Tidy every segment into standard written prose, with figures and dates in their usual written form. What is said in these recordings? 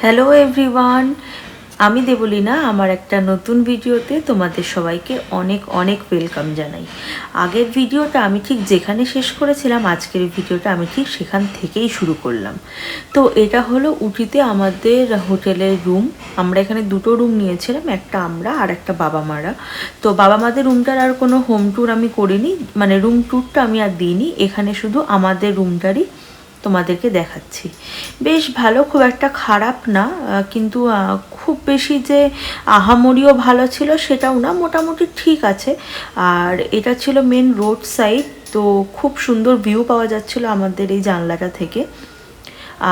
Hello everyone, আমি দেবলীনা আমার একটা নতুন ভিডিওতে তোমাদের সবাইকে অনেক অনেক ওয়েলকাম জানাই। আগের ভিডিওটা আমি ঠিক যেখানে শেষ করেছিলাম আজকের ভিডিওটা আমি ঠিক সেখান থেকেই শুরু করলাম। তো এটা হলো উটিতে আমাদের হোটেলের রুম। আমরা এখানে দুটো রুম নিয়েছিলাম, একটা আমরা আর একটা বাবা মারা। তো বাবা মাদের রুমটার আর কোনো হোম ট্যুর আমি করিনি, মানে রুম ট্যুরটা আমি আর দিইনি। এখানে শুধু আমাদের রুমটারই তোমাদেরকে দেখাচ্ছি। বেশ ভালো, খুব একটা খারাপ না, কিন্তু খুব বেশি যে আহামরিও ভালো ছিল সেটাও না, মোটামুটি ঠিক আছে। আর এটা ছিল মেন রোড সাইড, তো খুব সুন্দর ভিউ পাওয়া যাচ্ছিল আমাদের এই জানলাটা থেকে।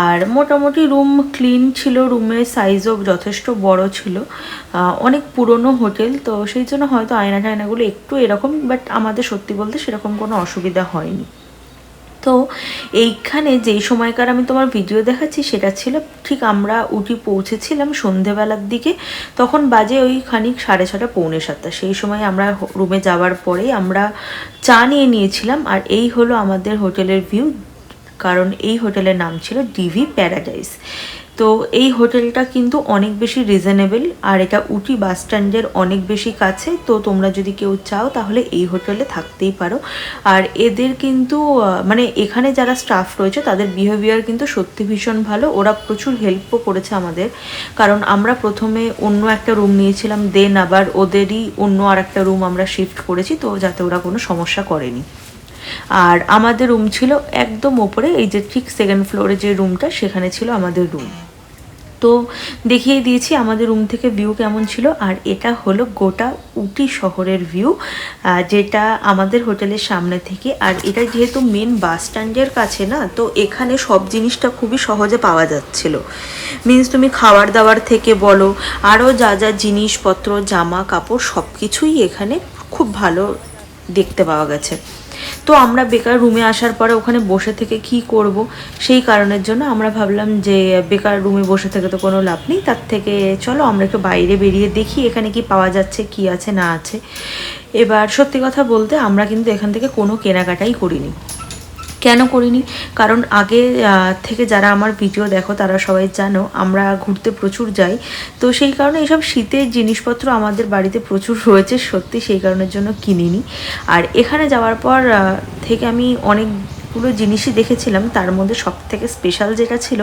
আর মোটামুটি রুম ক্লিন ছিল, রুমের সাইজও যথেষ্ট বড় ছিল। অনেক পুরনো হোটেল, তো সেই জন্য হয়তো আয়না টায়নাগুলো একটু এরকম, বাট আমাদের সত্যি বলতে সেরকম কোনো অসুবিধা হয়নি। তো এইখানে যেই সময়কার আমি তোমার ভিডিও দেখাচ্ছি সেটা ছিল ঠিক আমরা উটি পৌঁছেছিলাম সন্ধেবেলার দিকে, তখন বাজে ওই খানিক 6:30 পৌনে 7টা। সেই সময় আমরা রুমে যাওয়ার পরেই আমরা চা নিয়ে নিয়েছিলাম। আর এই হলো আমাদের হোটেলের ভিউ, কারণ এই হোটেলের নাম ছিল ডিভি প্যারাডাইস। তো এই হোটেলটা কিন্তু অনেক বেশি রিজনেবল, আর এটা উটি বাস স্ট্যান্ডের অনেক বেশি কাছে। তো তোমরা যদি কেউ চাও তাহলে এই হোটেলে থাকতেই পারো। আর এদের কিন্তু মানে এখানে যারা স্টাফ রয়েছে তাদের বিহেভিয়ার কিন্তু সত্যি ভীষণ ভালো। ওরা প্রচুর হেল্পও করেছে আমাদের, কারণ আমরা প্রথমে অন্য একটা রুম নিয়েছিলাম, দেন আবার ওদেরই অন্য আর একটা রুম আমরা শিফট করেছি, তো যাতে ওরা কোনো সমস্যা করেনি। আর আমাদের রুম ছিল একদম ওপরে, এই যে ঠিক সেকেন্ড ফ্লোরে যে রুমটা সেখানে ছিল আমাদের রুম। তো দেখিয়ে দিয়েছি আমাদের রুম থেকে ভিউ কেমন ছিল। আর এটা হলো গোটা উটি শহরের ভিউ, যেটা আমাদের হোটেলের সামনে থেকে। আর এটা যেহেতু মেন বাস স্ট্যান্ডের কাছে না, তো এখানে সব জিনিসটা খুবই সহজে পাওয়া যাচ্ছিল। মিনস তুমি খাবার দাবার থেকে বলো, আরও যা যা জিনিসপত্র, জামা কাপড়, সব কিছুই এখানে খুব ভালো দেখতে পাওয়া গেছে। তো আমরা বেকার রুমে আসার পরে ওখানে বসে থেকে কি করব, সেই কারণের জন্য আমরা ভাবলাম যে বেকার রুমে বসে থেকে তো কোনো লাভ নেই, তার থেকে চলো আমরা একটু বাইরে বেরিয়ে দেখি এখানে কি পাওয়া যাচ্ছে, কি আছে না আছে। এবার সত্যি কথা বলতে আমরা কিন্তু এখান থেকে কোনো কেনাকাটাই করিনি। কেন করিনি? কারণ আগে থেকে যারা আমার ভিডিও দেখো তারা সবাই জানো আমরা ঘুরতে প্রচুর যাই। তো সেই কারণে এইসব শীতের জিনিসপত্র আমাদের বাড়িতে প্রচুর রয়েছে, সত্যি সেই কারণের জন্য কিনিনি। আর এখানে যাওয়ার পর থেকে আমি অনেকগুলো জিনিসই দেখেছিলাম, তার মধ্যে সব থেকে স্পেশাল যেটা ছিল,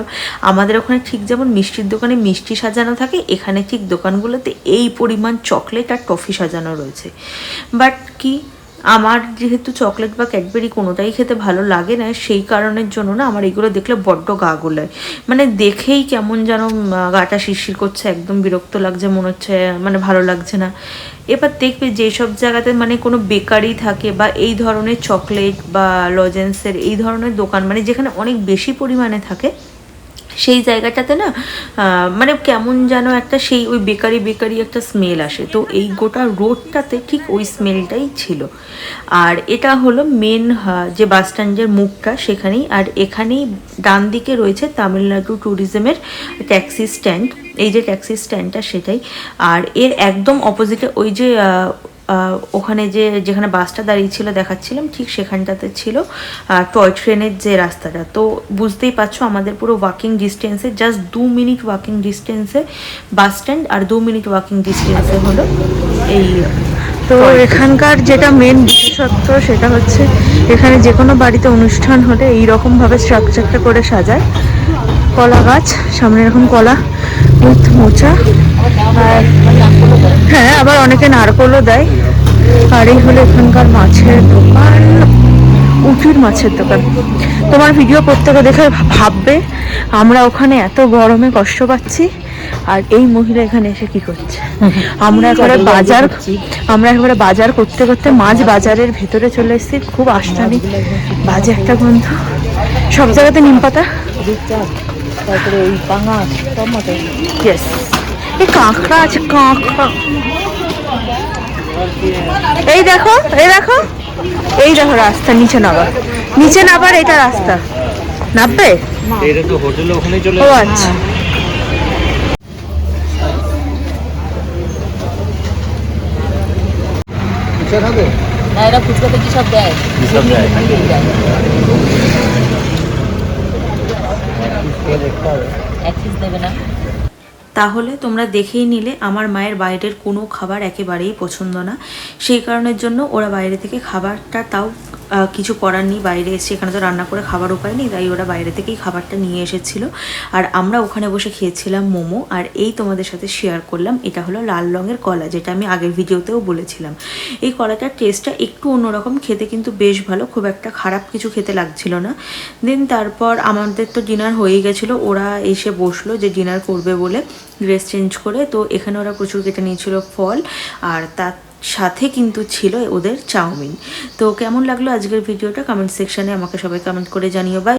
আমাদের ওখানে ঠিক যেমন মিষ্টির দোকানে মিষ্টি সাজানো থাকে, এখানে ঠিক দোকানগুলোতে এই পরিমাণ চকলেট আর টফি সাজানো রয়েছে। বাট কি, আমার যেহেতু চকলেট বা ক্যাডবেরি কোনোটাই খেতে ভালো লাগে না, সেই কারণের জন্য না আমার এগুলো দেখলে বড্ড গা গোলায়। মানে দেখেই কেমন যেন গাটা শিরশির করছে, একদম বিরক্ত লাগছে, মনে হচ্ছে মানে ভালো লাগছে না। এবার দেখবে যেসব জায়গাতে মানে কোনো বেকারি থাকে বা এই ধরনের চকলেট বা লজেন্সের এই ধরনের দোকান, মানে যেখানে অনেক বেশি পরিমাণে থাকে, সেই জায়গাটাতে না মানে কেমন যেন একটা সেই ওই বেকারি একটা স্মেল আসে। তো এই গোটা রোডটাতে ঠিক ওই স্মেলটাই ছিল। আর এটা হলো মেন যে বাস স্ট্যান্ডের মুখটা সেখানেই। আর এখানেই ডান দিকে রয়েছে তামিলনাড়ু ট্যুরিজমের ট্যাক্সি স্ট্যান্ড, এই যে ট্যাক্সি স্ট্যান্ডটা সেটাই। আর এর একদম অপোজিটে ওই যে ওখানে যেখানে বাসটা দাঁড়িয়ে ছিল দেখাচ্ছিলাম, ঠিক সেখানটাতে ছিল টয় ট্রেনের যে রাস্তাটা। তো বুঝতেই পারছো আমাদের পুরো ওয়াকিং ডিস্টেন্সে, জাস্ট 2 মিনিট ওয়াকিং ডিস্টেন্সে বাস স্ট্যান্ড, আর 2 মিনিট ওয়াকিং ডিস্টেন্সে হলো এই। তো এখানকার যেটা মেন বিশেষত্ব সেটা হচ্ছে এখানে যে কোনো বাড়িতে অনুষ্ঠান হলে এইরকমভাবে স্ট্রাকচারটা করে সাজায়। কলা গাছ সামনে, এরকম কলা উইথ মোচা, আর হ্যাঁ আবার অনেকে নারকলও দেয়। আর এই হলো এখানকার মাছের দোকান, উটির মাছের দোকান। তোমার ভিডিও প্রত্যেকে দেখে ভাববে আমরা ওখানে এত গরমে কষ্ট পাচ্ছি, আর এই মহিলা এখানে এসে কি করছে। আমরা একবারে বাজার করতে করতে মাছ বাজারের ভেতরে চলে এসেছি। খুব আস্তানি বাজে একটা গন্ধ, সব জায়গাতে নিম পাতা, তারপরে ওই পাঙাশ, ইয়েস এই কাঁকড়া আছে, কাঁকড়া। এই দেখো এই দেখো রাস্তা, নিচে নাবার এটা রাস্তা, নামবে এটা তো হোটেল ওখানেই চলে। ও আচ্ছা, ফুচকা খাবে না? এরা ফুচকাতে কি সব দেয়? এক পিস দেবে না? তাহলে তোমরা দেখেই নিলে আমার মায়ের বাইরের কোনো খাবার একেবারেই পছন্দ না, সেই কারণের জন্য ওরা বাইরে থেকে খাবারটা তাও কিছু করার নেই, বাইরে এসে এখানে তো রান্না করে খাবার উপায় নেই, তাই ওরা বাইরে থেকেই খাবারটা নিয়ে এসেছিলো। আর আমরা ওখানে বসে খেয়েছিলাম মোমো। আর এই তোমাদের সাথে শেয়ার করলাম, এটা হলো লাল রঙের কলা, যেটা আমি আগের ভিডিওতেও বলেছিলাম। এই কলাটার টেস্টটা একটু অন্যরকম, খেতে কিন্তু বেশ ভালো, খুব একটা খারাপ কিছু খেতে লাগছিল না। দেন তারপর আমাদের তো ডিনার হয়েই গেছিলো, ওরা এসে বসলো যে ডিনার করবে বলে ড্রেস চেঞ্জ করে। তো এখানে ওরা প্রচুর কেটে নিয়েছিল ফল, আর তার সাথে কিন্তু ছিল ওদের চাউমিন। তো কেমন লাগলো আজকের ভিডিওটা কমেন্ট সেকশানে আমাকে সবাই কমেন্ট করে জানিও। বাই।